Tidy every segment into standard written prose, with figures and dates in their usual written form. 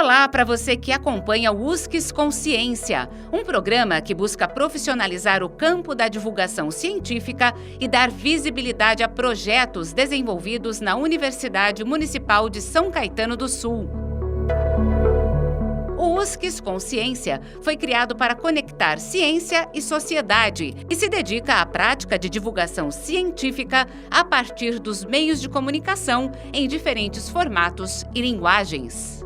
Olá para você que acompanha o USCS Consciência, um programa que busca profissionalizar o campo da divulgação científica e dar visibilidade a projetos desenvolvidos na Universidade Municipal de São Caetano do Sul. O USCS Consciência foi criado para conectar ciência e sociedade e se dedica à prática de divulgação científica a partir dos meios de comunicação em diferentes formatos e linguagens.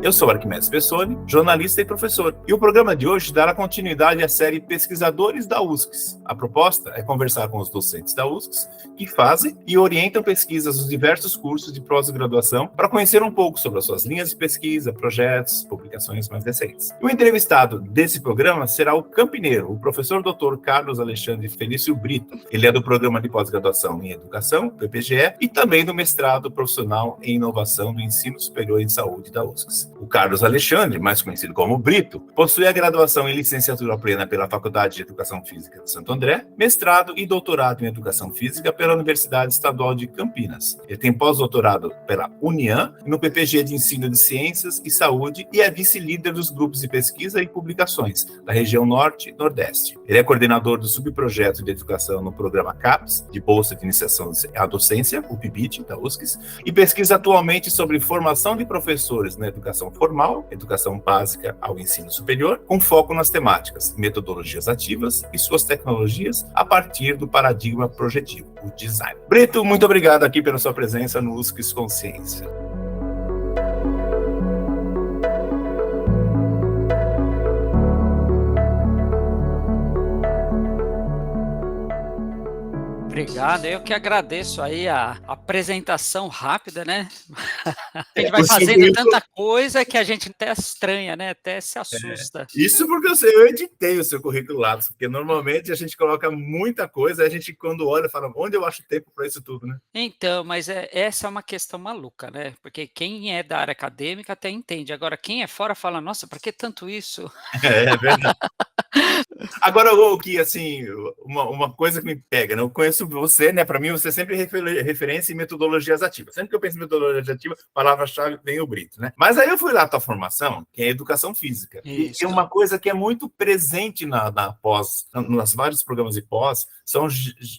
Eu sou Arquimedes Pessoni, jornalista e professor, e o programa de hoje dará continuidade à série Pesquisadores da USCS. A proposta é conversar com os docentes da USCS que fazem e orientam pesquisas nos diversos cursos de pós-graduação para conhecer um pouco sobre as suas linhas de pesquisa, projetos, publicações mais recentes. O entrevistado desse programa será o campineiro, o professor Dr. Carlos Alexandre Felício Brito. Ele é do Programa de Pós-Graduação em Educação, PPGE, e também do Mestrado Profissional em Inovação do Ensino Superior em Saúde da USCS. O Carlos Alexandre, mais conhecido como Brito, possui a graduação em licenciatura plena pela Faculdade de Educação Física de Santo André, mestrado e doutorado em Educação Física pela Universidade Estadual de Campinas. Ele tem pós-doutorado pela Uniam, no PPG de Ensino de Ciências e Saúde e é vice-líder dos grupos de pesquisa e publicações da região Norte e Nordeste. Ele é coordenador do subprojeto de educação no programa CAPES, de Bolsa de Iniciação à Docência, o PIBIT, da USCS, e pesquisa atualmente sobre formação de professores na educação formal, educação básica ao ensino superior, com foco nas temáticas, metodologias ativas e suas tecnologias a partir do paradigma projetivo, o design. Brito, muito obrigado aqui pela sua presença no USCS Consciência. Obrigado, eu que agradeço aí a apresentação rápida, né? A gente vai fazendo tanta coisa que a gente até estranha, né? Até se assusta. Isso porque eu editei o seu currículo lá, porque normalmente a gente coloca muita coisa, a gente quando olha fala, onde eu acho tempo para isso tudo, né? Então, mas essa é uma questão maluca, né? Porque quem é da área acadêmica até entende, agora quem é fora fala, nossa, para que tanto isso? É verdade. Agora, o que, assim, uma coisa que me pega, né? Eu conheço você, né? Para mim, você sempre referência em metodologias ativas. Sempre que eu penso em metodologia ativa, palavra-chave vem o Brito, né? Mas aí eu fui lá a tua formação, que é educação física. Isso. E uma coisa que é muito presente na pós, nos vários programas de pós, são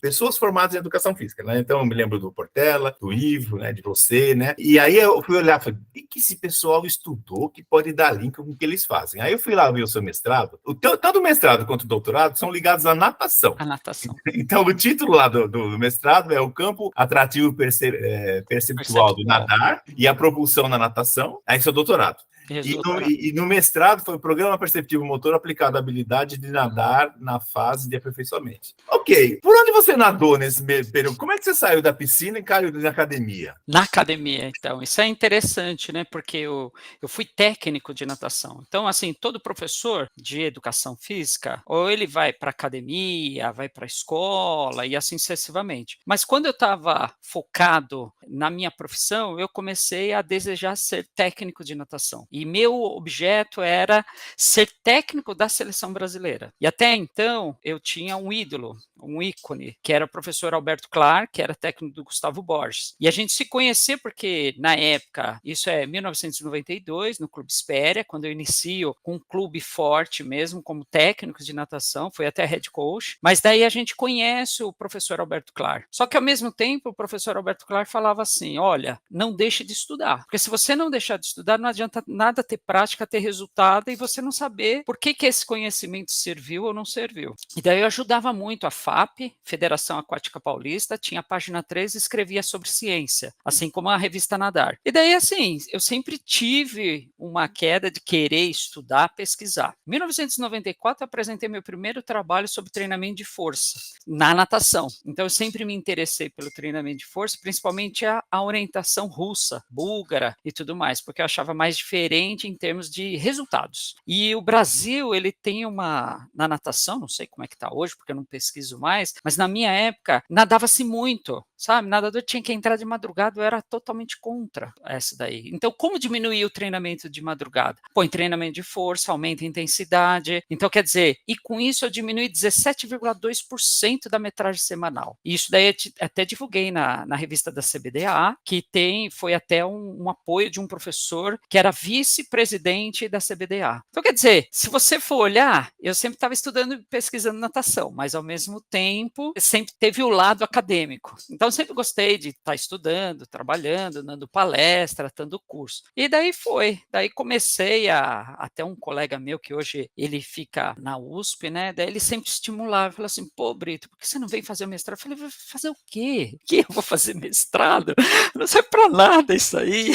pessoas formadas em educação física, né? Então, eu me lembro do Portela, do Ivo, né? De você, né? E aí eu fui olhar e falei, o que esse pessoal estudou que pode dar link com o que eles fazem? Aí eu fui lá ver o seu mestrado. Tanto o mestrado quanto o doutorado são ligados à natação. A natação. Então, o título lá do mestrado é o campo atrativo perceptual do nadar e a propulsão na natação. Aí, seu doutorado. E no mestrado foi o Programa Perceptivo Motor aplicado à habilidade de nadar na fase de aperfeiçoamento. Ok, por onde você nadou nesse período? Como é que você saiu da piscina e caiu na academia? Na academia, então. Isso é interessante, né? Porque eu fui técnico de natação. Então, assim, todo professor de educação física, ou ele vai para a academia, vai para a escola e assim sucessivamente. Mas quando eu estava focado na minha profissão, eu comecei a desejar ser técnico de natação. E meu objeto era ser técnico da seleção brasileira. E até então, eu tinha um ídolo, um ícone, que era o professor Alberto Clark, que era técnico do Gustavo Borges. E a gente se conhecia porque, na época, isso é 1992, no Clube Espéria, quando eu inicio com um clube forte mesmo, como técnico de natação, foi até head coach, mas daí a gente conhece o professor Alberto Clark. Só que, ao mesmo tempo, o professor Alberto Clark falava assim, olha, não deixe de estudar, porque se você não deixar de estudar, não adianta nada ter prática, ter resultado e você não saber por que esse conhecimento serviu ou não serviu. E daí eu ajudava muito a FAP, Federação Aquática Paulista, tinha a página 3 e escrevia sobre ciência, assim como a revista Nadar. E daí, assim, eu sempre tive uma queda de querer estudar, pesquisar. Em 1994, eu apresentei meu primeiro trabalho sobre treinamento de força na natação. Então, eu sempre me interessei pelo treinamento de força, principalmente a orientação russa, búlgara e tudo mais, porque eu achava mais diferente em termos de resultados. E o Brasil, ele tem na natação, não sei como é que está hoje, porque eu não pesquiso mais, mas na minha época, nadava-se muito, sabe? Nadador tinha que entrar de madrugada, eu era totalmente contra essa daí. Então, como diminuir o treinamento de madrugada? Põe treinamento de força, aumenta a intensidade. Então, quer dizer, e com isso eu diminui 17,2% da metragem semanal. E isso daí eu até divulguei na revista da CBD, CBDA, que foi até um apoio de um professor que era vice-presidente da CBDA. Então, quer dizer, se você for olhar, eu sempre estava estudando e pesquisando natação, mas ao mesmo tempo sempre teve o lado acadêmico. Então, sempre gostei de estar estudando, trabalhando, dando palestra, dando curso. E daí comecei até um colega meu que hoje ele fica na USP, né? Daí ele sempre estimulava, falou assim: pô, Brito, por que você não vem fazer o mestrado? Eu falei: vou fazer o quê? Que eu vou fazer mestrado? Não serve para nada isso aí.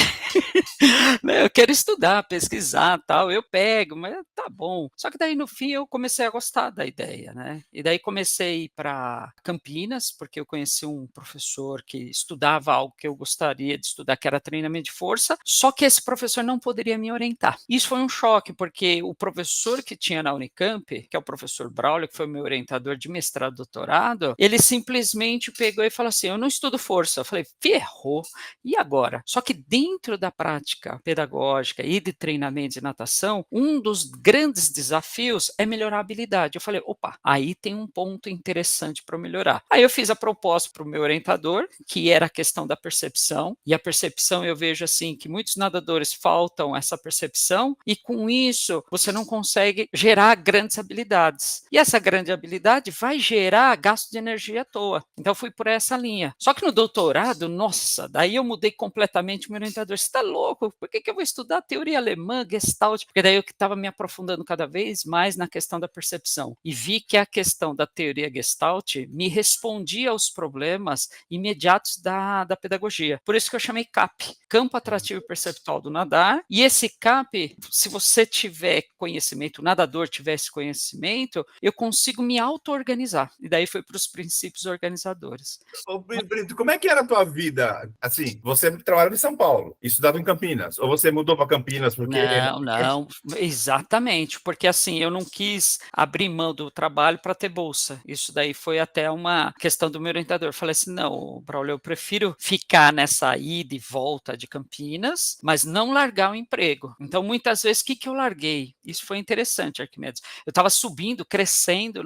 Né, eu quero estudar, pesquisar, tal, eu pego, mas tá bom. Só que daí no fim eu comecei a gostar da ideia, né? E daí comecei a ir para Campinas, porque eu conheci um professor que estudava algo que eu gostaria de estudar, que era treinamento de força, só que esse professor não poderia me orientar. Isso foi um choque, porque o professor que tinha na Unicamp, que é o professor Braulio, que foi meu orientador de mestrado e doutorado, ele simplesmente pegou e falou assim: eu não estudo força. Eu falei: ferrou, e agora? Só que dentro da prática pedagógica e de treinamento de natação, um dos grandes desafios é melhorar a habilidade. Eu falei: opa, aí tem um ponto interessante para melhorar. Aí eu fiz a proposta para o meu orientador, que era a questão da percepção, e a percepção eu vejo assim, que muitos nadadores faltam essa percepção, e com isso você não consegue gerar grandes habilidades. E essa grande habilidade vai gerar gasto de energia à toa. Então fui por essa linha. Só que no doutorado, nossa, daí eu mudei completamente o meu orientador. Você está louco? Por que eu vou estudar teoria alemã, Gestalt? Porque daí eu estava me aprofundando cada vez mais na questão da percepção. E vi que a questão da teoria Gestalt me respondia aos problemas imediatos da pedagogia. Por isso que eu chamei CAP, Campo Atrativo e Perceptual do Nadar. E esse CAP, se você tiver conhecimento, o nadador tiver esse conhecimento, eu consigo me auto-organizar. E daí foi para os princípios organizadores. Ô, Brito, como é que era a tua vida? Assim, você trabalhava em São Paulo, estudava em Campinas, ou você mudou para Campinas porque... Não, exatamente, porque assim, eu não quis abrir mão do trabalho para ter bolsa. Isso daí foi até uma questão do meu orientador. Eu falei assim: não, Braulio, eu prefiro ficar nessa ida e volta de Campinas, mas não largar o emprego. Então, muitas vezes, o que eu larguei? Isso foi interessante, Arquimedes. Eu estava subindo, crescendo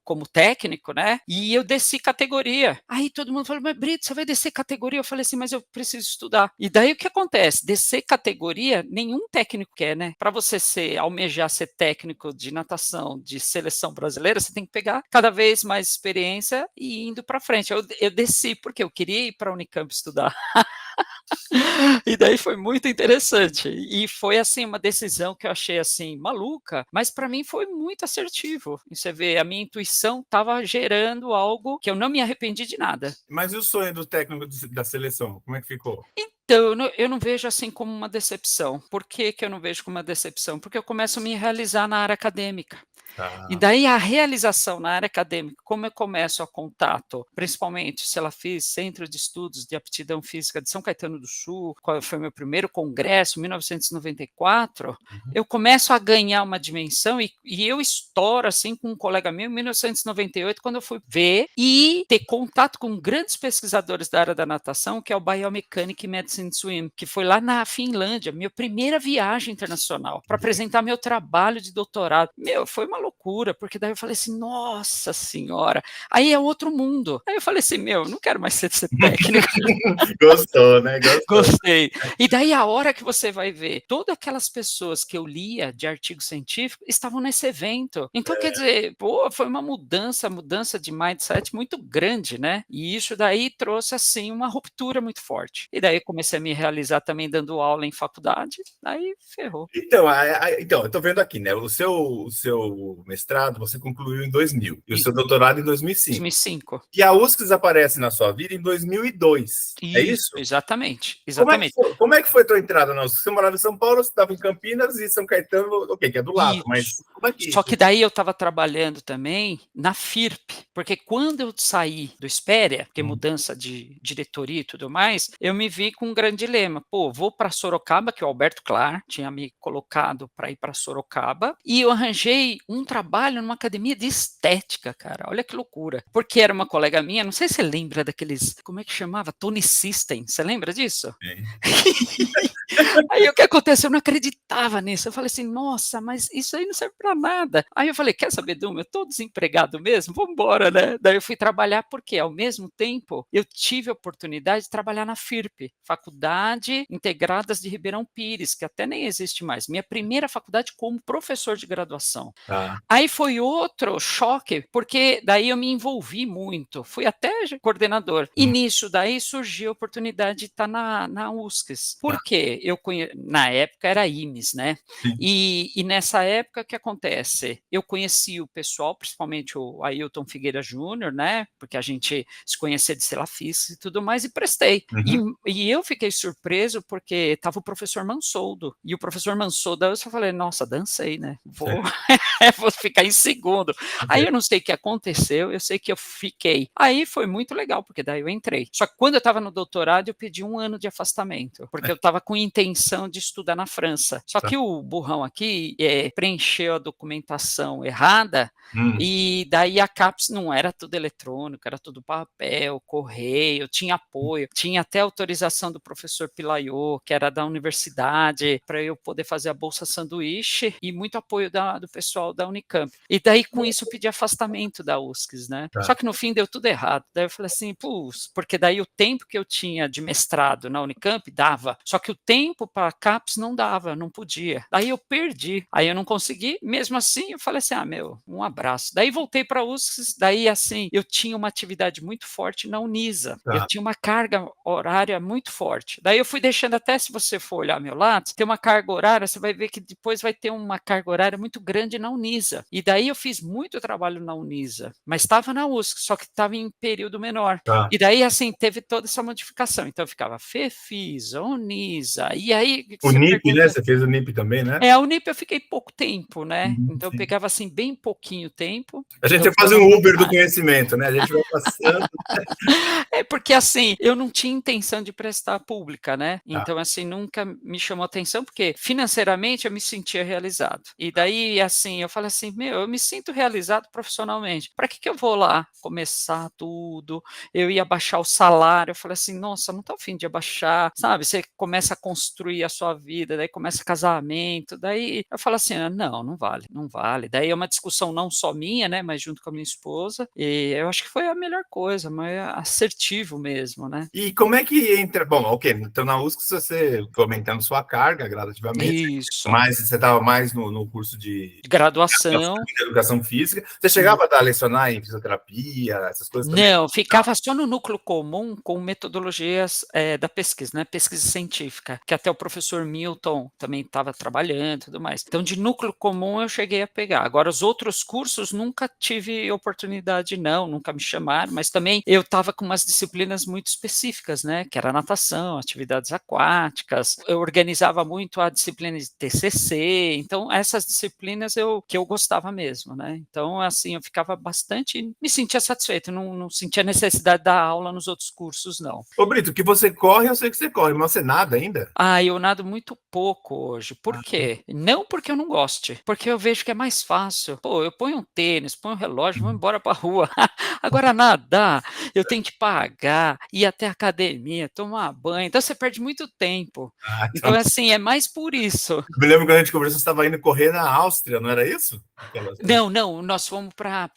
como técnico, né? E eu desci categoria. Aí todo mundo falou: mas Brito, você vai descer categoria? Eu falei assim: mas eu preciso estudar. E daí o que acontece? Descer categoria, nenhum técnico quer, né? Para você almejar ser técnico de natação, de seleção brasileira, você tem que pegar cada vez mais experiência e indo para frente. Eu desci porque eu queria ir para a Unicamp estudar. E daí foi muito interessante. E foi assim uma decisão que eu achei assim maluca, mas para mim foi muito assertivo. E você vê, a minha intuição estava gerando algo que eu não me arrependi de nada. Mas e o sonho do técnico da seleção? Como é que ficou? Então, eu não vejo assim como uma decepção. Por que eu não vejo como uma decepção? Porque eu começo a me realizar na área acadêmica. E daí a realização na área acadêmica, como eu começo a contato, principalmente, se ela fiz Centro de Estudos de Aptidão Física de São Caetano do Sul, qual foi meu primeiro congresso, em 1994, eu começo a ganhar uma dimensão e eu estouro assim com um colega meu em 1998, quando eu fui ver e ter contato com grandes pesquisadores da área da natação, que é o Biomechanic Medicine Swim, que foi lá na Finlândia, minha primeira viagem internacional, para apresentar meu trabalho de doutorado. Foi uma loucura, porque daí eu falei assim: nossa senhora, aí é outro mundo. Aí eu falei assim: não quero mais ser técnico. Gostou, né? Gostei. E daí a hora que você vai ver, todas aquelas pessoas que eu lia de artigo científico estavam nesse evento. Então, quer dizer, foi uma mudança de mindset muito grande, né? E isso daí trouxe, assim, uma ruptura muito forte. E daí comecei a me realizar também dando aula em faculdade, aí ferrou. Então, eu tô vendo aqui, né? O seu mestrado você concluiu em 2000 e o seu doutorado em 2005. 2005. E a USCS aparece na sua vida em 2002. É isso? Exatamente. Como é que foi a tua entrada na USCS? Você morava em São Paulo, você estava em Campinas e São Caetano, ok, que é do lado, mas como é que... Só que daí eu estava trabalhando também na FIRP, porque quando eu saí do Espéria, porque mudança de diretoria e tudo mais, eu me vi com um grande dilema. Vou para Sorocaba, que o Alberto Clar tinha me colocado para ir para Sorocaba, e eu arranjei um um trabalho numa academia de estética, cara. Olha que loucura. Porque era uma colega minha, não sei se você lembra daqueles, como é que chamava? Tony System. Você lembra disso? Aí o que aconteceu? Eu não acreditava nisso. Eu falei assim, nossa, mas isso aí não serve para nada. Aí eu falei, quer saber, Duma, eu tô desempregado mesmo, vamos embora, né? Daí eu fui trabalhar porque, ao mesmo tempo, eu tive a oportunidade de trabalhar na FIRP, Faculdade Integradas de Ribeirão Pires, que até nem existe mais. Minha primeira faculdade como professor de graduação. Aí foi outro choque, porque daí eu me envolvi muito, fui até coordenador. E nisso daí surgiu a oportunidade de estar na USCS. Por quê? Na época era IMES, né? E nessa época, o que acontece? Eu conheci o pessoal, principalmente o Ailton Figueira Júnior, né? Porque a gente se conhecia de Selafis e tudo mais, e prestei. E eu fiquei surpreso porque estava o professor Mansoldo. E o professor Mansoldo, eu só falei, nossa, dancei, né? Vou ficar em segundo. Aí eu não sei o que aconteceu, eu sei que eu fiquei. Aí foi muito legal, porque daí eu entrei. Só que quando eu estava no doutorado, eu pedi 1 ano de afastamento, porque eu estava com intenção de estudar na França. Só que o burrão aqui preencheu a documentação errada, e daí a CAPES não era tudo eletrônico, era tudo papel, correio, tinha apoio, tinha até autorização do professor Pilayô, que era da universidade, para eu poder fazer a bolsa sanduíche, e muito apoio do pessoal da Unicamp. E daí com isso eu pedi afastamento da USCS, né? Só que no fim deu tudo errado. Daí eu falei assim, porque daí o tempo que eu tinha de mestrado na Unicamp dava, só que o tempo para a CAPES não dava, não podia. Daí eu perdi, aí eu não consegui, mesmo assim eu falei assim, um abraço. Daí voltei para a USCS, daí assim, eu tinha uma atividade muito forte na Unisa, eu tinha uma carga horária muito forte. Daí eu fui deixando, até se você for olhar meu lado, tem uma carga horária, você vai ver que depois vai ter uma carga horária muito grande na Unisa. E daí eu fiz muito trabalho na Unisa, mas estava na USCS, só que estava em período menor. E daí, assim, teve toda essa modificação. Então eu ficava FEFISA, Unisa, e aí... O NIP, né? Você fez o NIP também, né? A Unip eu fiquei pouco tempo, né? Então eu pegava, assim, bem pouquinho tempo. A gente vai fazer um Uber do conhecimento, né? A gente vai passando... Porque, assim, eu não tinha intenção de prestar pública, né? Então, assim, nunca me chamou atenção, porque financeiramente eu me sentia realizado. E daí, assim, eu falei assim, eu me sinto realizado profissionalmente. Para que eu vou lá começar tudo? Eu ia baixar o salário. Eu falei assim, nossa, não tô a fim de abaixar, sabe? Você começa a construir a sua vida, daí começa casamento, daí eu falo assim, não vale, não vale. Daí é uma discussão não só minha, né, mas junto com a minha esposa, e eu acho que foi a melhor coisa, mas assertivo mesmo, né? E como é que entra? Bom, ok, então na USCS você foi aumentando sua carga gradativamente, Isso. mas você estava mais no curso de graduação. De educação física. Você chegava a lecionar em fisioterapia, essas coisas também? Não, ficava só no núcleo comum com metodologias da pesquisa, né? Pesquisa científica, que até o professor Milton também estava trabalhando e tudo mais. Então, de núcleo comum eu cheguei a pegar. Agora, os outros cursos nunca tive oportunidade, nunca me chamaram, mas também eu estava com umas disciplinas muito específicas, né? Que era natação, atividades aquáticas. Eu organizava muito a disciplina de TCC, então essas disciplinas que eu gostava mesmo, né? Então, assim, eu ficava bastante, me sentia satisfeito, não sentia necessidade da aula nos outros cursos, não. Ô, Brito, que você corre, eu sei que você corre, mas você nada ainda? Eu nado muito pouco hoje. Por quê? Não porque eu não goste, porque eu vejo que é mais fácil. Eu ponho um tênis, ponho um relógio, vou embora pra rua. Agora, nadar, eu tenho que pagar, ir até a academia, tomar banho, então você perde muito tempo. Então, assim, é mais por isso. Eu me lembro quando a gente conversou, você estava indo correr na Áustria, não era isso? Não, nós fomos para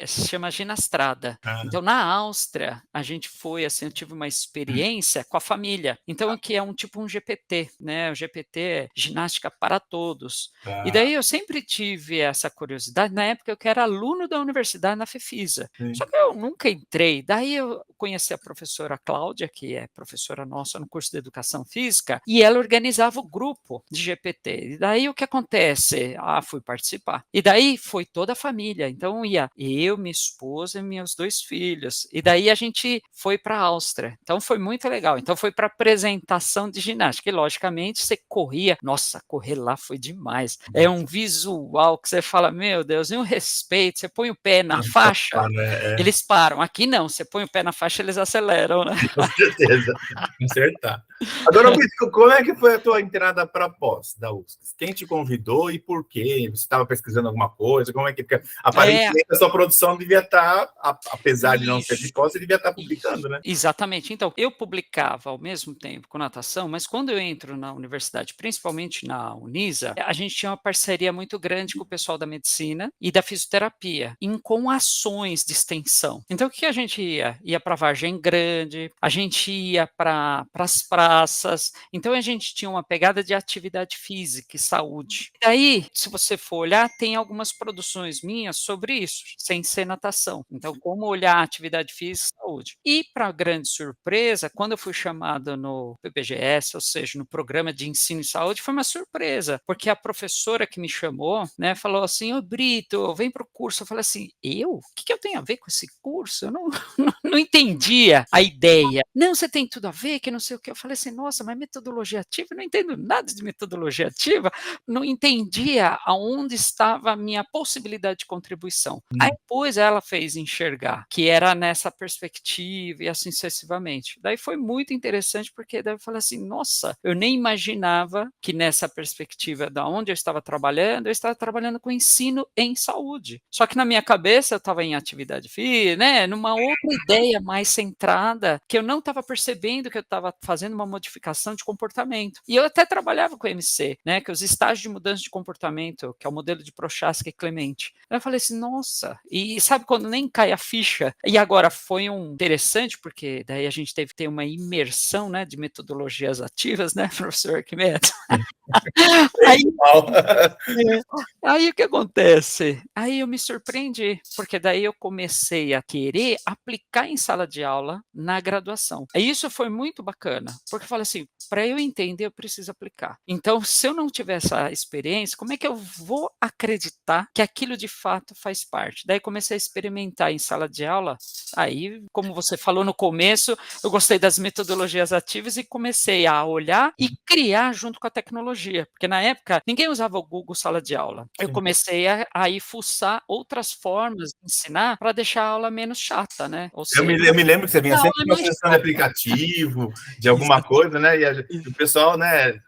se chama Ginastrada. Então, na Áustria, a gente foi, assim, eu tive uma experiência com a família. Então, que é um GPT, né? O GPT é Ginástica para Todos. E daí eu sempre tive essa curiosidade. Na época, eu era aluno da universidade na FEFISA. Só que eu nunca entrei. Daí eu conheci a professora Cláudia, que é professora nossa no curso de Educação Física, e ela organizava o grupo de GPT. E daí o que acontece? Fui participar. E daí foi toda a família. Então ia eu, minha esposa e meus 2 filhos. E daí a gente foi para a Áustria. Então foi muito legal. Então foi para apresentação de ginástica. E logicamente você corria. Nossa, correr lá foi demais. É um visual que você fala, meu Deus, e um respeito. Você põe o pé na faixa, eles param. Aqui não, você põe o pé na faixa, eles aceleram, né? Com certeza, acertar. Agora, Brito, como é que foi a tua entrada para a pós da USCS? Quem te convidou e por quê? Você estava pesquisando alguma coisa? Como é que fica? Aparentemente, a sua produção devia estar, apesar de não ser de pós, você devia estar publicando, né? Exatamente. Então, eu publicava ao mesmo tempo com natação, mas quando eu entro na universidade, principalmente na Unisa, a gente tinha uma parceria muito grande com o pessoal da medicina e da fisioterapia, com ações de extensão. Então, o que a gente ia? Ia para Vargem Grande, a gente ia para as praças, então a gente tinha uma pegada de atividade física e saúde. E aí, se você for olhar, tem algumas produções minhas sobre isso, sem ser natação. Então, como olhar atividade física e saúde. E, para grande surpresa, quando eu fui chamado no PPGS, ou seja, no Programa de Ensino e Saúde, foi uma surpresa, porque a professora que me chamou, né, falou assim, ô Brito, vem para o curso. Eu falei assim, eu? O que eu tenho a ver com esse curso? Eu não entendia a ideia. Não, você tem tudo a ver, que não sei o que. Eu falei assim, nossa, mas metodologia ativa? Eu não entendo nada de metodologia ativa, não entendia aonde estava a minha possibilidade de contribuição. Aí depois ela fez enxergar que era nessa perspectiva e assim sucessivamente. Daí foi muito interessante, porque daí eu falei assim, nossa, eu nem imaginava que nessa perspectiva da onde eu estava trabalhando com ensino em saúde. Só que na minha cabeça eu estava em atividade física, né, numa outra ideia mais centrada, que eu não estava percebendo que eu estava fazendo uma modificação de comportamento. E eu até trabalhava com o MC, né, que é os estágios de mudança de comportamento, que é o modelo de Prochaska e Clemente. Aí eu falei assim, nossa, e sabe quando nem cai a ficha? E agora foi interessante, porque daí a gente teve que ter uma imersão, né, de metodologias ativas, né, professor Arquimedes? Aí o que acontece? Aí eu me surpreendi, porque daí eu comecei a querer aplicar em sala de aula na graduação. E isso foi muito bacana, porque eu falei assim, para eu entender, eu preciso aplicar. Então, se eu não tiver essa experiência, como é que eu vou acreditar que aquilo de fato faz parte? Daí comecei a experimentar em sala de aula. Aí, como você falou no começo, eu gostei das metodologias ativas e comecei a olhar e criar junto com a tecnologia, porque na época ninguém usava o Google Sala de Aula. Eu comecei a ir fuçar outras formas de ensinar para deixar a aula menos chata, né? Ou Eu me lembro que você vinha sempre com uma sugestão de aplicativo, de alguma coisa, né? E o pessoal, né,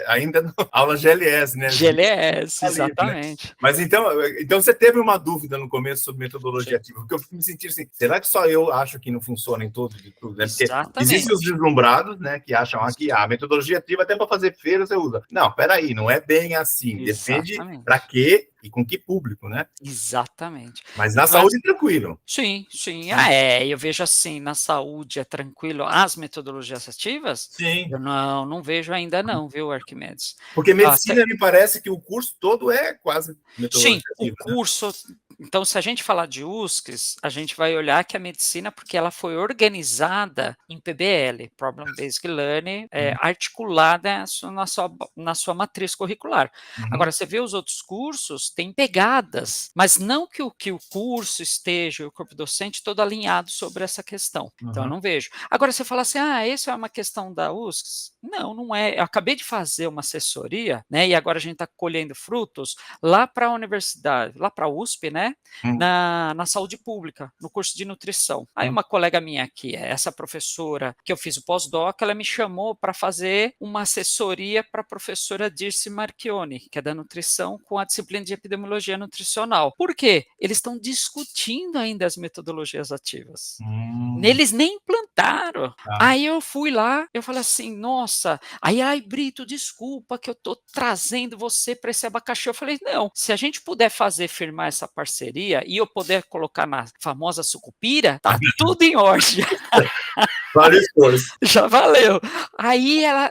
ainda não, aula GLS, né? GLS, exatamente. Né? Mas então você teve uma dúvida no começo sobre metodologia ativa, porque eu me senti assim, será que só eu acho que não funciona em tudo de tudo, né? Porque existem os deslumbrados, né, que acham aqui, a metodologia ativa até para fazer feira você usa. Não, peraí, não é bem assim, depende para quê e com que público, né? Exatamente. Mas na saúde é tranquilo. Sim. Eu vejo assim, na saúde é tranquilo. As metodologias ativas? Sim. Eu não vejo ainda não, viu, Arquimedes? Porque medicina me parece que o curso todo é quase metodologia ativa. Sim, o curso... Né? Então, se a gente falar de USCs, a gente vai olhar que a medicina, porque ela foi organizada em PBL, Problem Based Learning, articulada na sua matriz curricular. Agora, você vê os outros cursos, tem pegadas, mas não que o curso esteja, o corpo docente, todo alinhado sobre essa questão. Então, eu não vejo. Agora, você fala assim, isso é uma questão da USCs? Não é. Eu acabei de fazer uma assessoria, né, e agora a gente está colhendo frutos lá para a universidade, lá para a USP, né, na saúde pública, no curso de nutrição. Aí uma colega minha, que é essa professora que eu fiz o pós-doc, ela me chamou para fazer uma assessoria para a professora Dirce Marchione, que é da nutrição, com a disciplina de epidemiologia nutricional. Por quê? Eles estão discutindo ainda as metodologias ativas. Eles nem implantaram. Aí eu fui lá, eu falei assim, nossa, ai Brito, desculpa que eu estou trazendo você para esse abacaxi. Eu falei, não, se a gente puder firmar essa parceria e eu poder colocar na famosa sucupira, tá tudo em ordem. Valeu esforço. Já valeu.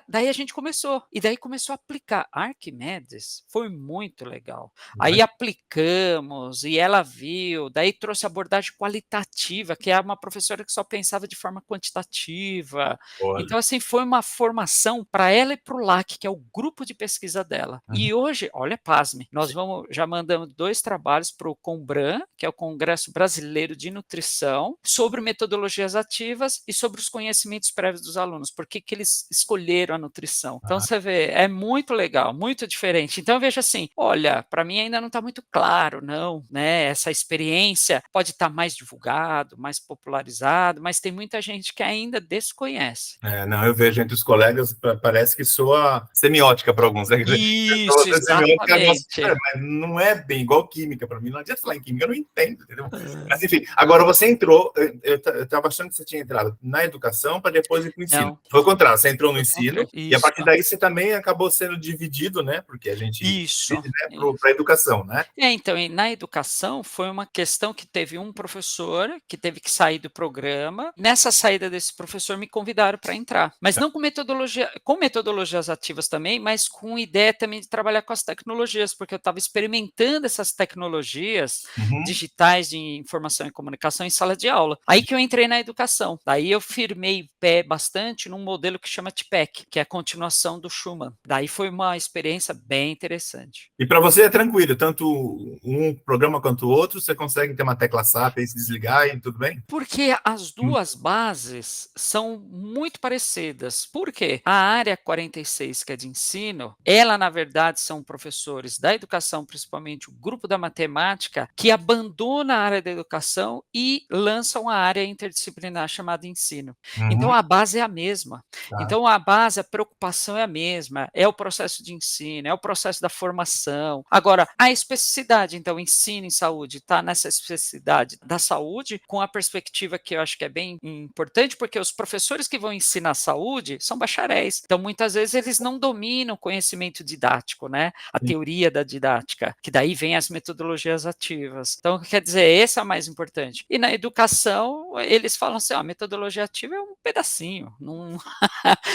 Daí a gente começou. E daí começou a aplicar. Arquimedes foi muito legal. Aí aplicamos e ela viu. Daí trouxe abordagem qualitativa, que é uma professora que só pensava de forma quantitativa. Olha. Então, assim, foi uma formação para ela e para o LAC, que é o grupo de pesquisa dela. E hoje, olha, pasme, nós já mandamos 2 trabalhos para o CONBRAN, que é o Congresso Brasileiro de Nutrição, sobre metodologias ativas e sobre os conhecimentos prévios dos alunos, por que eles escolheram a nutrição. Então, você vê, é muito legal, muito diferente. Então, eu vejo assim, olha, para mim ainda não está muito claro, não, né? Essa experiência pode estar mais divulgado, mais popularizado, mas tem muita gente que ainda desconhece. Não, eu vejo entre os colegas, parece que soa semiótica para alguns. Né? Isso, Semiótica, exatamente. mas não é bem igual química para mim. Não adianta falar em química, eu não entendo, entendeu? Mas enfim, agora você entrou, eu estava achando que você tinha entrado na educação para depois ir para o ensino. Não. Foi o contrário, você entrou no ensino e a Isso. partir daí você também acabou sendo dividido, né? Porque a gente Isso. divide, né, para a educação, né? Então, e na educação foi uma questão que teve um professor que teve que sair do programa. Nessa saída desse professor, me convidaram para entrar, mas não com metodologias ativas também, mas com ideia também de trabalhar com as tecnologias, porque eu estava experimentando essas tecnologias digitais de informação e comunicação em sala de aula. Aí que eu entrei na educação. Daí eu firmei o pé bastante num modelo que chama TPEC, que é a continuação do Schumann. Daí foi uma experiência bem interessante. E para você é tranquilo, tanto um programa quanto o outro, você consegue ter uma tecla SAP e se desligar e tudo bem? Porque as duas bases são muito parecidas. Por quê? A área 46, que é de ensino, ela, na verdade, são professores da educação, principalmente o grupo da matemática, que abandona a área da educação e lançam a área interdisciplinar chamada ensino. Então, a base é a mesma. Então, a base, a preocupação é a mesma. É o processo de ensino, é o processo da formação. Agora, a especificidade, então, ensino em saúde, está nessa especificidade da saúde, com a perspectiva que eu acho que é bem importante, porque os professores que vão ensinar saúde são bacharéis. Então, muitas vezes, eles não dominam o conhecimento didático, né? A teoria da didática, que daí vem as metodologias ativas. Então, quer dizer, esse é o mais importante. E na educação, eles falam assim, a metodologia ativa é um pedacinho. Não...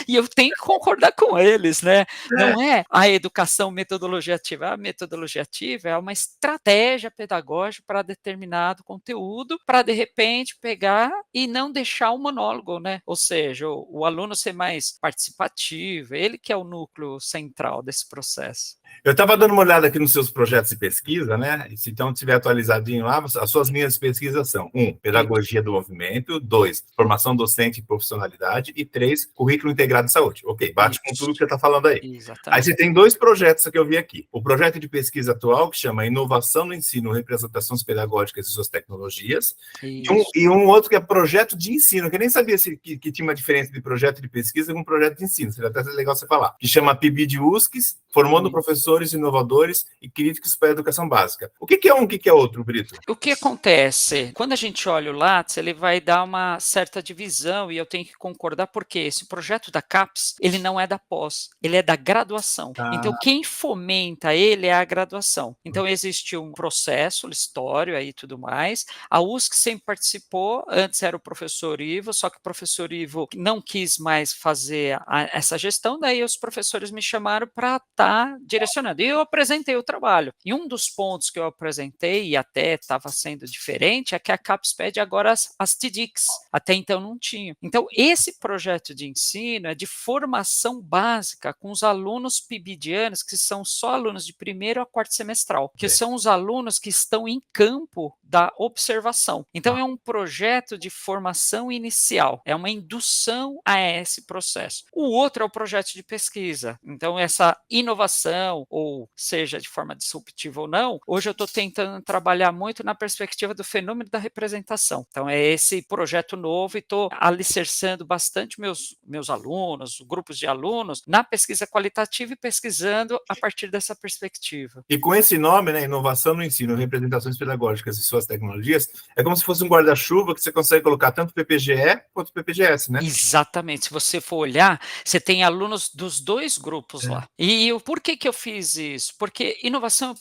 e eu tenho que concordar com eles, né? Não é a educação metodologia ativa. A metodologia ativa é uma estratégia pedagógica para determinado conteúdo, para, de repente, pegar e não deixar o monólogo, né? Ou seja, o aluno ser mais participativo, ele que é o núcleo central desse processo. Eu estava dando uma olhada aqui nos seus projetos de pesquisa, né? Se então tiver atualizadinho lá, as suas linhas de pesquisa são: 1, pedagogia do movimento; 2, formação docente e profissionalidade; e 3, currículo integrado de saúde. Ok, bate com tudo que você está falando aí. Exatamente. Aí você tem 2 projetos que eu vi aqui. O projeto de pesquisa atual, que chama Inovação no Ensino, Representações Pedagógicas e Suas Tecnologias, e um outro que é projeto de ensino, que eu nem sabia que tinha uma diferença de projeto de pesquisa com projeto de ensino, seria até legal você falar, que chama PIBID USCs, formando professores inovadores e críticos para a educação básica. O que é um, o que é outro, Brito? O que acontece? Quando a gente olha o Lattes, ele vai dar uma certa divisão, e eu tenho que concordar, porque esse projeto da CAPES, ele não é da pós, ele é da graduação. Então, quem fomenta ele é a graduação. Então, existe um processo listório aí e tudo mais. A USC sempre participou, antes era o professor Ivo, só que o professor Ivo não quis mais fazer essa gestão, daí os professores me chamaram para estar direcionando. E eu apresentei o trabalho. E um dos pontos que eu apresentei, e até estava sendo diferente, é que a CAPES pede agora as TDICs. Até então não tinha. Então, esse projeto de ensino é de formação básica com os alunos PIBIdianos, que são só alunos de primeiro a quarto semestral, que são os alunos que estão em campo da observação. Então, é um projeto de formação inicial, é uma indução a esse processo. O outro é o projeto de pesquisa. Então, essa inovação, ou seja, de forma disruptiva ou não, hoje eu estou tentando trabalhar muito na perspectiva do fenômeno da representação. Então, é esse projeto novo, e estou alicerçando bastante meus alunos, grupos de alunos, na pesquisa qualitativa e pesquisando a partir dessa perspectiva. E com esse nome, né, Inovação no Ensino, Representações Pedagógicas e Suas Tecnologias, é como se fosse um guarda-chuva que você consegue colocar tanto PPGE quanto PPGS, né? Exatamente. Se você for olhar, você tem alunos dos dois grupos lá. E por que eu fiz isso? Porque inovação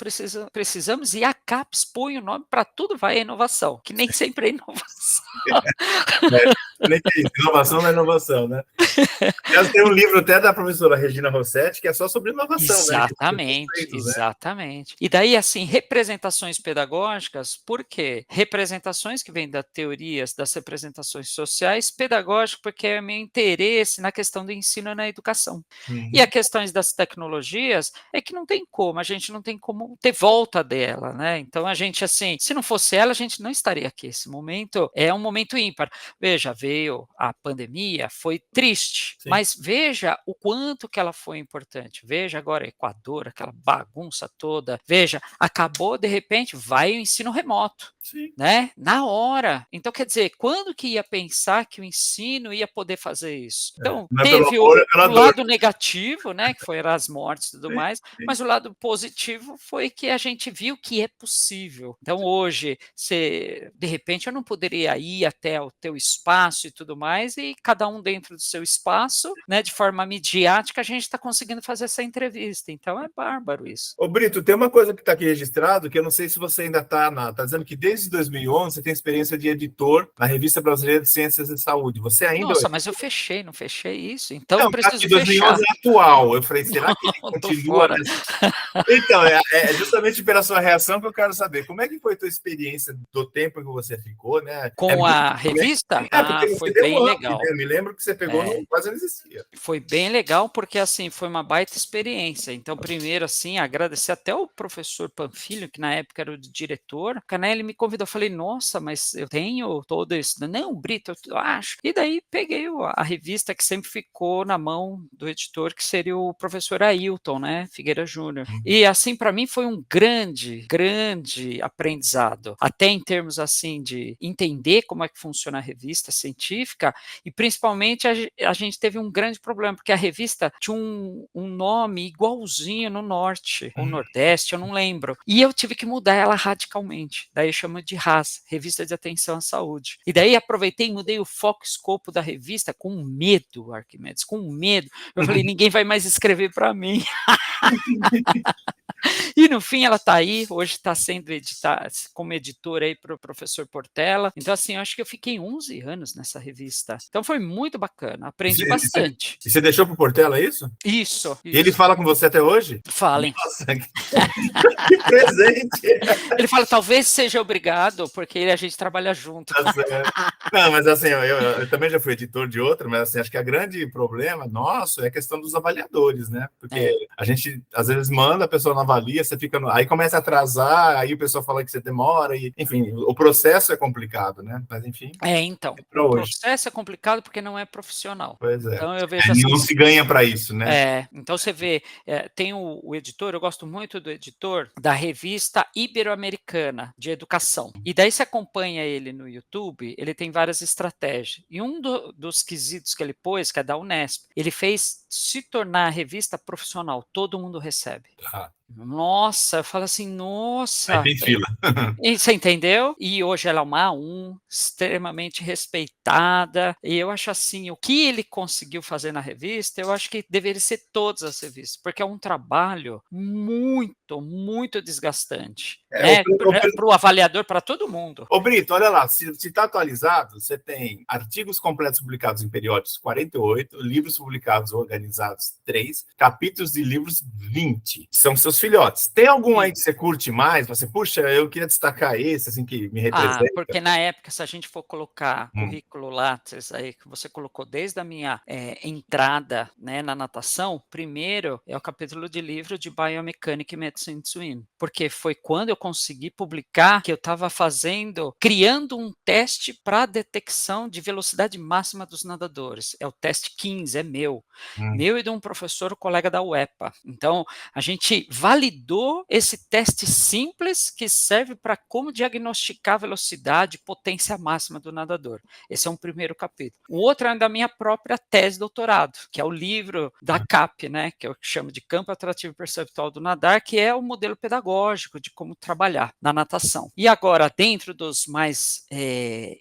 precisamos, e a CAPES põe o nome para tudo, vai a inovação, que nem sempre é inovação. Nem que isso, inovação não é inovação, né? Tem um livro até da professora Regina Rossetti que é só sobre inovação, Exatamente, né? exatamente. E daí, assim, representações pedagógicas, por quê? Representações que vêm das teorias das representações sociais, pedagógicas, porque é meu interesse na questão do ensino e na educação. E a questões das tecnologias é que não tem como, a gente não tem como ter volta dela, né? Então, a gente, assim, se não fosse ela, a gente não estaria aqui. Esse momento é um momento ímpar. Veja, veio a pandemia, foi triste, Sim. mas veja o quanto que ela foi importante. Veja agora Equador, aquela bagunça toda. Veja, acabou, de repente, vai o ensino remoto. Sim. Né? Na hora. Então, quer dizer, quando que ia pensar que o ensino ia poder fazer isso? Então, Não é pelo teve amor, é pela o dor. lado negativo, né, que foi as mortes e tudo mais, mas o lado positivo foi que a gente viu que é possível. Então, hoje, de repente, eu não poderia ir até o teu espaço e tudo mais, e cada um dentro do seu espaço, né, de forma midiática, a gente está conseguindo fazer essa entrevista. Então, é bárbaro isso. Ô, Brito, tem uma coisa que está aqui registrado, que eu não sei se você ainda está dizendo que desde 2011 você tem experiência de editor na Revista Brasileira de Ciências e Saúde. Você ainda... Nossa, mas eu fechei, não fechei isso, então não, eu preciso de 2011 fechar. é atual. Eu falei, será que ele Não, tô continua fora. Então, é justamente pela sua reação que eu quero saber. Como é que foi a tua experiência do tempo que você ficou, né? Com a revista? Porque Foi você deu bem um up, legal. né? Eu me lembro que você pegou, quase não existia. Foi bem legal, porque assim, foi uma baita experiência. Então, primeiro, assim, agradecer até o professor Panfilho, que na época era o diretor, que, né, ele me convidou, eu falei, nossa, mas eu tenho todo isso. Não, Brito, eu acho. E daí peguei a revista que sempre ficou na mão do editor, que seria o professor Ailton, né, Figueira Júnior. E assim, para mim foi um grande, grande aprendizado, até em termos assim de entender como é que funciona a revista científica, e principalmente a gente teve um grande problema, porque a revista tinha um nome igualzinho no norte ou nordeste, eu não lembro, e eu tive que mudar ela radicalmente. Daí eu chamo de RAS, Revista de Atenção à Saúde. E daí aproveitei e mudei o foco e escopo da revista com medo, Arquimedes, com medo. Eu falei, ninguém vai mais escrever para mim. E no fim ela está aí, hoje está sendo editada como editora aí para o professor Portela. Então, assim, eu acho que eu fiquei 11 anos nessa revista. Então foi muito bacana, aprendi bastante. E você deixou para o Portela isso? Isso. E ele fala com você até hoje? Falem. Nossa, que presente! Ele fala, talvez seja obrigado, porque a gente trabalha junto. Não, mas assim, eu também já fui editor de outra, mas assim, acho que a grande problema nosso é a questão dos avaliadores, né? Porque a gente, às vezes, manda, a pessoa não avalia, você fica... Aí começa a atrasar, aí o pessoal fala que você demora, e, enfim, o processo é complicado, né? Mas, enfim... Então, o processo é complicado porque não é profissional. Pois é. Então, eu vejo assim... Não se ganha para isso, né? Então você vê, tem o editor, eu gosto muito do editor da Revista Ibero-Americana de Educação. E daí você acompanha ele no YouTube, ele tem várias estratégias. E um dos quesitos que ele pôs, que é da Unesp, ele fez se tornar a revista profissional, todo mundo recebe. Nossa, eu falo assim, nossa. Aí tem fila. E você entendeu? E hoje ela é uma A1, extremamente respeitada. E eu acho assim, o que ele conseguiu fazer na revista, eu acho que deveria ser todas as revistas, porque é um trabalho muito, muito desgastante. Né? Para o avaliador, para todo mundo. Ô, Brito, olha lá, se está atualizado, você tem artigos completos publicados em periódicos 48, livros publicados organizados 3, capítulos de livros 20. São seus filhotes. Tem algum aí que você curte mais? Você, puxa, eu queria destacar esse, assim, que me representa. Porque na época, se a gente for colocar currículo Lattes aí, que você colocou desde a minha entrada, né, na natação, primeiro é o capítulo de livro de Biomecânica e Medicine Swim, porque foi quando eu consegui publicar que eu estava criando um teste para detecção de velocidade máxima dos nadadores. É o teste 15, é meu e de um professor, colega da UEPA. Então, a gente validou esse teste simples que serve para como diagnosticar a velocidade e potência máxima do nadador. Esse é um primeiro capítulo. O outro é da minha própria tese de doutorado, que é o livro da CAP, né, que eu chamo de Campo Atrativo Perceptual do Nadar, que é o modelo pedagógico de como trabalhar na natação. E agora, dentro dos mais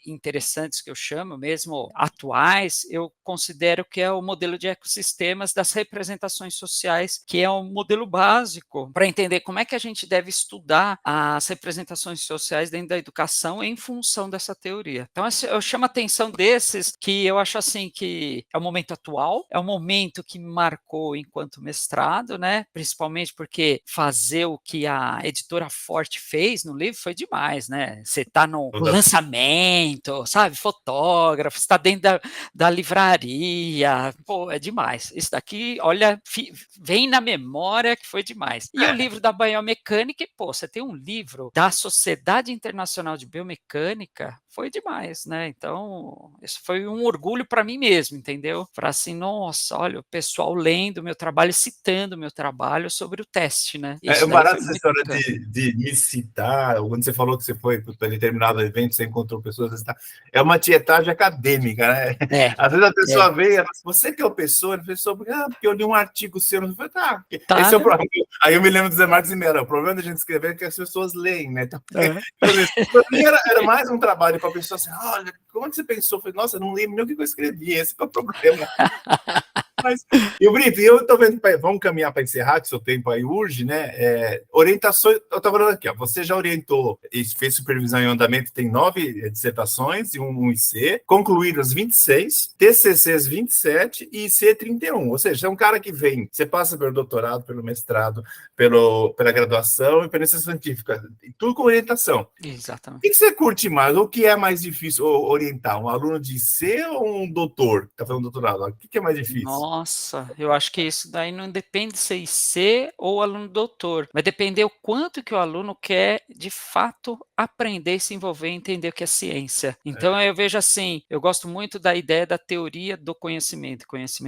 interessantes que eu chamo, mesmo atuais, eu considero que é o modelo de ecossistemas das representações sociais, que é um modelo básico para entender como é que a gente deve estudar as representações sociais dentro da educação em função dessa teoria. Então, eu chamo a atenção desses que eu acho assim que é o momento atual, é o momento que me marcou enquanto mestrado, né? Principalmente porque fazer o que a editora Forte fez no livro foi demais, né? Você está no lançamento, sabe? Fotógrafo, está dentro da livraria, pô, é demais. Isso daqui, olha, vem na memória que foi demais. E o livro da biomecânica, pô, você tem um livro da Sociedade Internacional de Biomecânica, foi demais, né? Então, isso foi um orgulho para mim mesmo, entendeu? Para assim, nossa, olha, o pessoal lendo o meu trabalho, citando o meu trabalho sobre o teste, né? É barato essa história de me citar, quando você falou que você foi para determinado evento, você encontrou pessoas, é uma tietagem acadêmica, né? Às vezes a pessoa vem, ela, você que é o professor, porque eu li um artigo seu, eu falei, esse é o problema. Aí eu me lembro do Zé Marcos e Mera, o problema da gente escrever é que as pessoas leem, né? Então, era mais um trabalho para a pessoa assim, olha, como você pensou? Eu falei, nossa, eu não lembro nem o que eu escrevi, esse é o problema. E o Brito, eu tô vendo, vamos caminhar para encerrar, que seu tempo aí urge, né? Orientações, eu estava falando aqui, ó, você já orientou e fez supervisão em andamento, tem 9 dissertações e um IC, concluídas 26, TCCs 27 e IC 31. Ou seja, é um cara que vem, você passa pelo doutorado, pelo mestrado, pela graduação e pela iniciação científica, e tudo com orientação. Exatamente. O que você curte mais? O que é mais difícil orientar? Um aluno de IC ou um doutor que está fazendo doutorado? O que é mais difícil? Nossa, eu acho que isso daí não depende se é IC ou aluno doutor, vai depender o quanto que o aluno quer, de fato, aprender, se envolver e entender o que é ciência. Então, eu vejo assim, eu gosto muito da ideia da teoria do conhecimento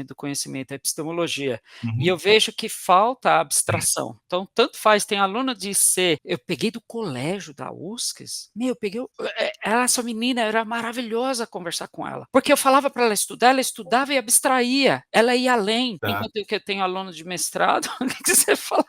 do conhecimento, a epistemologia, e eu vejo que falta a abstração. Então, tanto faz, tem aluno de IC, eu peguei do colégio da USCS, essa menina era maravilhosa conversar com ela, porque eu falava para ela estudava e abstraía, ela ia além, enquanto que eu tenho aluno de mestrado, que você fala,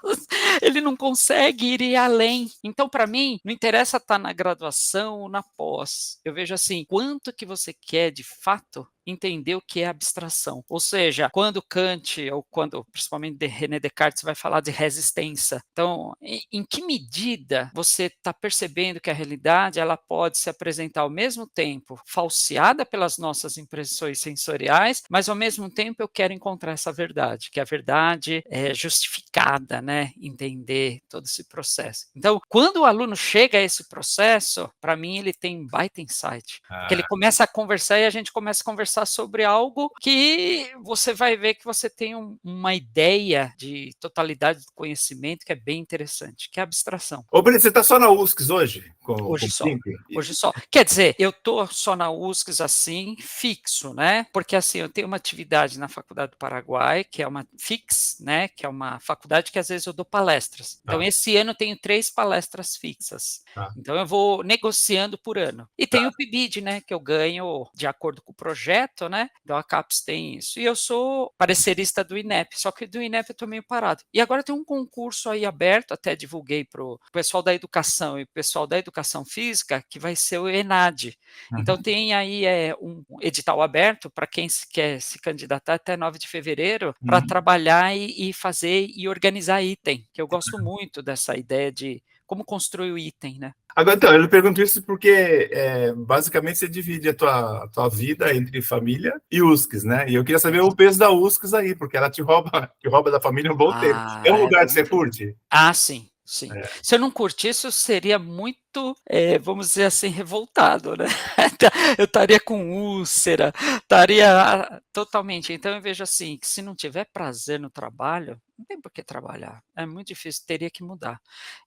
ele não consegue ir além. Então, para mim, não interessa estar na graduação ou na pós. Eu vejo assim, quanto que você quer de fato entender o que é abstração. Ou seja, quando Kant, ou quando, principalmente René Descartes, vai falar de resistência. Então, em que medida você está percebendo que a realidade ela pode se apresentar ao mesmo tempo falseada pelas nossas impressões sensoriais, mas ao mesmo tempo eu quero encontrar essa verdade, que a verdade é justificada, né? Entender todo esse processo. Então, quando o aluno chega a esse processo, para mim ele tem um baita insight, porque ele começa a conversar e a gente começa a conversar sobre algo que você vai ver que você tem uma ideia de totalidade do conhecimento que é bem interessante, que é a abstração. Ô, Brito, você está só na USCS hoje? Hoje só. Quer dizer, eu estou só na USCS assim, fixo, né? Porque assim, eu tenho uma atividade na Faculdade do Paraguai, que é uma né? Que é uma faculdade que às vezes eu dou palestras. Então, esse ano eu tenho 3 palestras fixas. Então, eu vou negociando por ano. E tem o PIBID, né? Que eu ganho de acordo com o projeto, né? Então, a CAPES tem isso. E eu sou parecerista do INEP, só que do INEP eu estou meio parado. E agora tem um concurso aí aberto, até divulguei para o pessoal da educação e o pessoal da educação física, que vai ser o ENAD. Então, tem aí um edital aberto para quem quer se candidatar até 9 de fevereiro para trabalhar e fazer e organizar item, que eu gosto muito dessa ideia de como construir o item, né? Agora, então, eu pergunto isso porque, basicamente, você divide a tua vida entre família e USCS, né? E eu queria saber o peso da USCS aí, porque ela te rouba da família um bom tempo. É um lugar que você curte? Sim. Sim. Se eu não curtisse, eu seria muito, vamos dizer assim, revoltado, né? Eu estaria com úlcera, estaria totalmente. Então, eu vejo assim, que se não tiver prazer no trabalho, não tem por que trabalhar. É muito difícil, teria que mudar.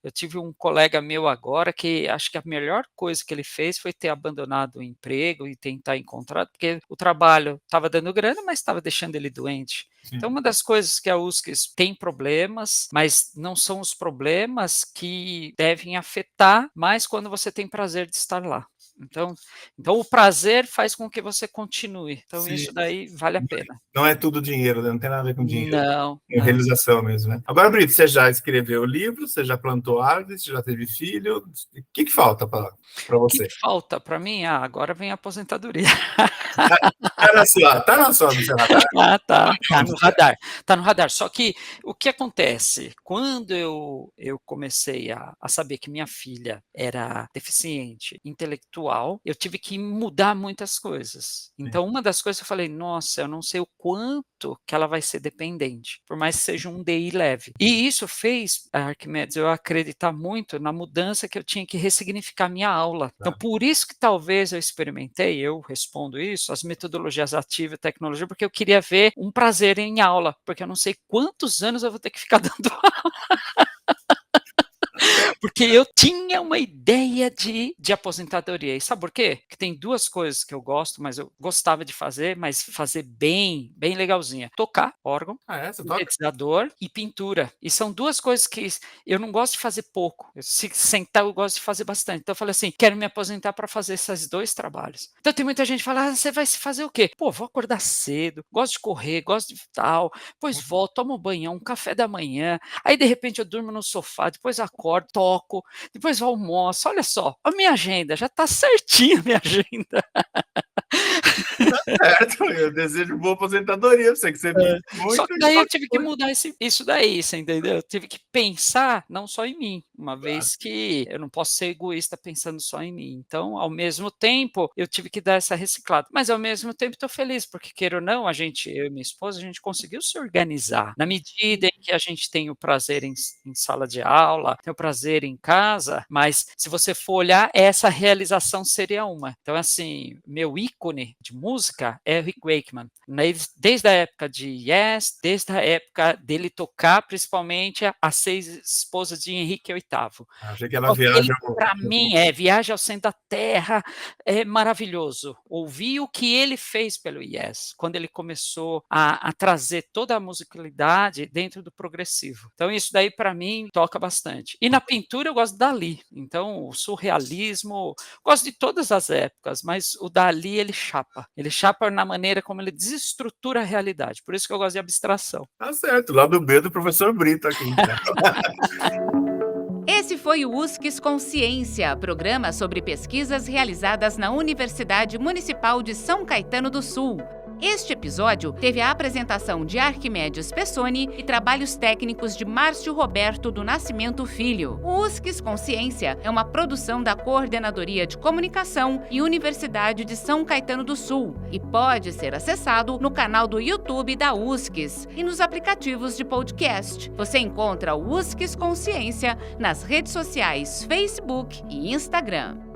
Eu tive um colega meu agora que acho que a melhor coisa que ele fez foi ter abandonado o emprego e tentar encontrar, porque o trabalho estava dando grana, mas estava deixando ele doente. Então, uma das coisas que a USCS tem problemas, mas não são os problemas que devem afetar mais quando você tem prazer de estar lá. Então o prazer faz com que você continue. Então Sim. isso daí vale a pena. Não é tudo dinheiro, né? Não tem nada a ver com dinheiro. Não. É realização mesmo, né? Agora, Brito, você já escreveu livro, você já plantou árvores, você já teve filho. O que falta para O você? que falta para mim? Agora vem a aposentadoria. Tá no seu radar. Tá no radar. Só que o que acontece? Quando eu comecei a saber que minha filha era deficiente intelectual, eu tive que mudar muitas coisas. Então, uma das coisas eu falei, nossa, eu não sei o quanto que ela vai ser dependente, por mais que seja um DI leve. E isso fez, Arquimedes, eu acreditar muito na mudança que eu tinha que ressignificar minha aula. Então, por isso que talvez eu experimentei, eu respondo isso, as metodologias ativas e tecnologia, porque eu queria ver um prazer em aula, porque eu não sei quantos anos eu vou ter que ficar dando aula. Porque eu tinha uma ideia de aposentadoria. E sabe por quê? Que tem duas coisas que eu gosto, mas eu gostava de fazer, mas fazer bem legalzinha. Tocar órgão, sintetizador e pintura. E são duas coisas que eu não gosto de fazer pouco. Se sentar, eu gosto de fazer bastante. Então eu falei assim, quero me aposentar para fazer esses dois trabalhos. Então tem muita gente que fala, você vai fazer o quê? Pô, vou acordar cedo, gosto de correr, gosto de tal, depois volto, tomo banho, um café da manhã, aí de repente eu durmo no sofá, depois acordo, toco, depois eu almoço. Olha só, a minha agenda, já está certinha a minha agenda. Tá certo, eu desejo boa aposentadoria, você que você muito. Só que daí eu tive que mudar isso daí, você entendeu? Eu tive que pensar não só em mim, uma vez que eu não posso ser egoísta pensando só em mim. Então, ao mesmo tempo, eu tive que dar essa reciclada. Mas ao mesmo tempo estou feliz, porque queira ou não, eu e minha esposa, a gente conseguiu se organizar. Na medida em que a gente tem o prazer em sala de aula, tem o prazer em casa, mas se você for olhar, essa realização seria uma. Então, assim, meu ícone de música é Rick Wakeman. Desde a época de Yes, desde a época dele tocar, principalmente as 6 esposas de Henrique VIII. Achei que ela viaja. Para mim, Viagem ao Centro da Terra é maravilhoso. Ouvir o que ele fez pelo Yes, quando ele começou a trazer toda a musicalidade dentro do progressivo. Então, isso daí, para mim, toca bastante. E na pintura, eu gosto do Dalí. Então, o surrealismo, gosto de todas as épocas, mas o Dalí, ele chapa. Ele chapa na maneira como ele desestrutura a realidade. Por isso que eu gosto de abstração. Tá certo, lado B do professor Brito aqui. Esse foi o USCS Consciência, programa sobre pesquisas realizadas na Universidade Municipal de São Caetano do Sul. Este episódio teve a apresentação de Arquimedes Pessoni e trabalhos técnicos de Márcio Roberto do Nascimento Filho. O USCS Consciência é uma produção da Coordenadoria de Comunicação e Universidade de São Caetano do Sul e pode ser acessado no canal do YouTube da USCS e nos aplicativos de podcast. Você encontra o USCS Consciência nas redes sociais Facebook e Instagram.